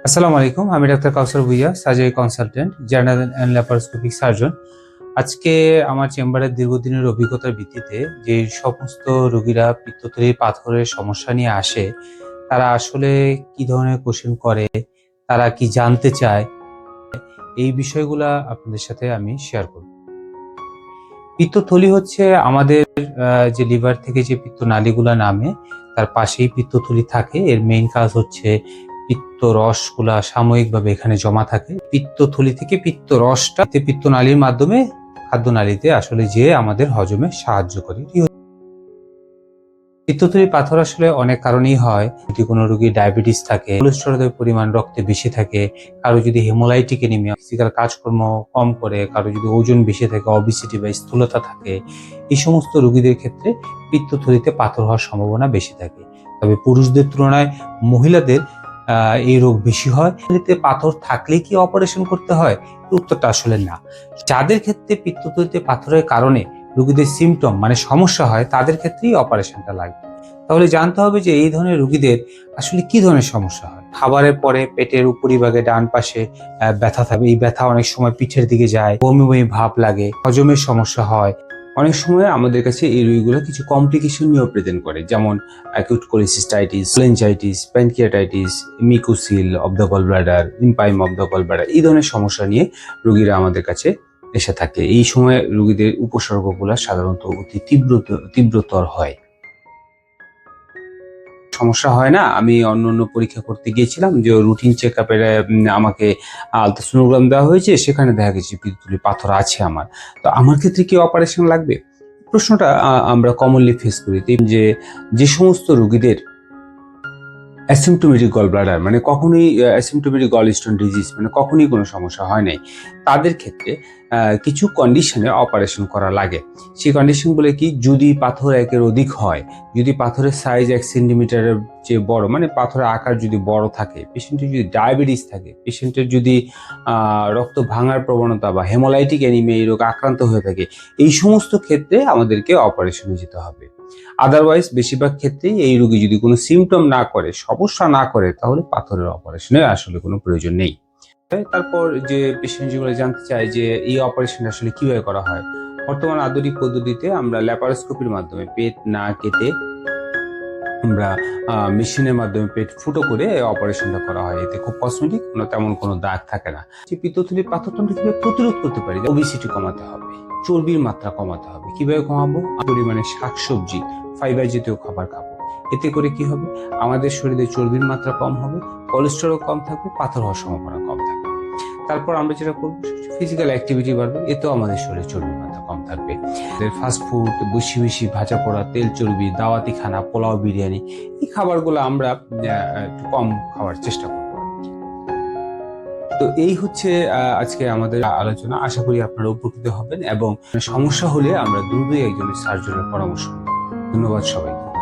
আসসালামু আলাইকুম। আমি doctor Kawsar Bhuiyan, surgery consultant, general and laparoscopic surgeon. আজকে আমার চেম্বারের দীর্ঘদিনের অভিজ্ঞতার ভিত্তিতে যে সমস্ত রোগীরা পিত্তথলির পাথরের সমস্যা নিয়ে আসে, তারা আসলে কি ধরনের কোয়েশ্চেন করে, তারা কি জানতে চায়, এই বিষয়গুলা আপনাদের সাথে আমি শেয়ার করব। পিত্তথলি হচ্ছে আমাদের যে লিভার থেকে যে পিত্তনালীগুলা নামে, তার পাশেই পিত্তথলি থাকে। এর মেইন কাজ হচ্ছে পিত্ত রসগুলা সাময়িকভাবে এখানে জমা থাকে। পিত্তথলি থেকে পিত্ত রসটা পিত্তনালীর মাধ্যমে খাদ্যনালীতে আসলে যেয়ে আমাদের হজমে সাহায্য করে। পিত্তথলির পাথর আসলে অনেক কারণেই হয়। যদি কোনো রোগীর ডায়াবেটিস থাকে, কোলেস্টেরলের পরিমাণ রক্তে বেশি থাকে, কারো যদি হেমোলাইটিক অ্যানিমিয়া, ফিজিক্যাল কাজকর্ম কম করে, কারো যদি ওজন বেশি থাকে, অবিসিটি বা স্থূলতা থাকে, এই সমস্ত রোগীদের ক্ষেত্রে পিত্তথলিতে পাথর হওয়ার সম্ভাবনা বেশি থাকে। তবে পুরুষদের তুলনায় মহিলাদের এই রোগ বেশি হয়। পিত্তথলিতে পাথর থাকলেই কি অপারেশন করতে হয়? উত্তরটা আসলে না। যাদের ক্ষেত্রে পিত্তথলিতে পাথরের কারণে রোগীদের সিমটম মানে সমস্যা হয়, তাদের ক্ষেত্রেই অপারেশনটা লাগবে। তাহলে জানতে হবে যে এই ধরনের রোগীদের আসলে কি ধরনের সমস্যা হয়। খাবারের পরে পেটের উপরিভাগে ডান পাশে ব্যথা থাকে। এই ব্যথা অনেক সময় পিঠের দিকে যায়, বমি বমি ভাব লাগে, হজমের সমস্যা হয়। অনেক সময় আমাদের কাছে এই রোগীগুলো কিছু কমপ্লিকেশন নিয়েও প্রেজেন্ট করে, যেমন acute cholecystitis, cholangitis, pancreatitis, mucocele of the gall bladder, empyema of the gall bladder, এই ধরনের সমস্যা নিয়ে রোগীরা আমাদের কাছে এসে থাকে। এই সময় রোগীদের উপসর্গগুলো সাধারণত অতি তীব্রতর হয়। সমস্যা হয় না। আমি অন্য পরীক্ষা করতে গিয়েছিলাম, যে রুটিন চেক আপের আমাকে আলট্রাসোনোগ্রাম দেওয়া হয়েছে, সেখানে দেখা গেছে পিত্তথলির পাথর আছে আমার। তো আমার ক্ষেত্রে কি অপারেশন লাগবে? প্রশ্নটা আমরা কমনলি ফেস করি যে যে সমস্ত রোগীদের অ্যাসিম্পটোমেটিক গল ব্লাডার মানে কখনোই অ্যাসিম্পটোমেটিক গল স্টোন ডিজিজ মানে কখনোই কোনো সমস্যা হয় নাই, তাদের ক্ষেত্রে কিছু কন্ডিশনে অপারেশন করা লাগে। সেই কন্ডিশনগুলো কি? যদি পাথর একের অধিক হয়, যদি পাথরের সাইজ 1 সেন্টিমিটারের চেয়ে বড়, মানে পাথরের আকার যদি বড় থাকে, পেশেন্টের যদি ডায়াবেটিস থাকে, পেশেন্টের যদি রক্ত ভাঙার প্রবণতা বা হেমোলাইটিক অ্যানিমিয়া এই রোগ আক্রান্ত হয়ে থাকে, এই সমস্ত ক্ষেত্রে আমাদেরকে অপারেশনে যেতে হবে। আদারওয়াইজ বেশিরভাগ ক্ষেত্রেই এই রোগী যদি কোনো সিমটম না করে, সমস্যা না করে, তাহলে পাথরের অপারেশনের আসলে কোনো প্রয়োজন নেই। তারপর যে পেশেন্ট যেগুলো জানতে চায় যে এই অপারেশন আসলে কিভাবে করা হয়, বর্তমান আধুনিক পদ্ধতিতে আমরা ল্যাপারোস্কোপির মাধ্যমে পেট না কেটে আমরা মেশিনের মাধ্যমে পেট ফুটো করে অপারেশনটা করা হয়। এতে খুব কসমেটিক, তেমন কোনো দাগ থাকে না। যে পিত্তথলির পাথরটা আমরা কিভাবে প্রতিরোধ করতে পারি? ওবেসিটি কমাতে হবে, চর্বির মাত্রা কমাতে হবে। কিভাবে কমাবো? পরিমাণে শাকসবজি, ফাইবার জাতীয় খাবার খাবো। এতে করে কি হবে? আমাদের শরীরে চর্বির মাত্রা কম হবে, কোলেস্টেরল কম থাকবে, পাথর হওয়ার সম্ভাবনা কম থাকবে। তারপর আমরা যেটা করবো, ফিজিক্যাল অ্যাক্টিভিটি বাড়বে, এতেও আমাদের শরীরে চর্বির মাত্রা কম থাকবে। ফাস্ট ফুড, বেশি বেশি ভাজা পোড়া, তেল চর্বি, দাওয়াতি খানা, পোলাও, বিরিয়ানি, এই খাবারগুলো আমরা একটু কম খাওয়ার চেষ্টা করবো। তো এই হচ্ছে আজকে আমাদের আলোচনা। আশা করি আপনারা উপকৃত হবেন এবং সমস্যা হলে আমরা দ্রুতই একজন সার্জনের পরামর্শ নেব। ধন্যবাদ সবাই।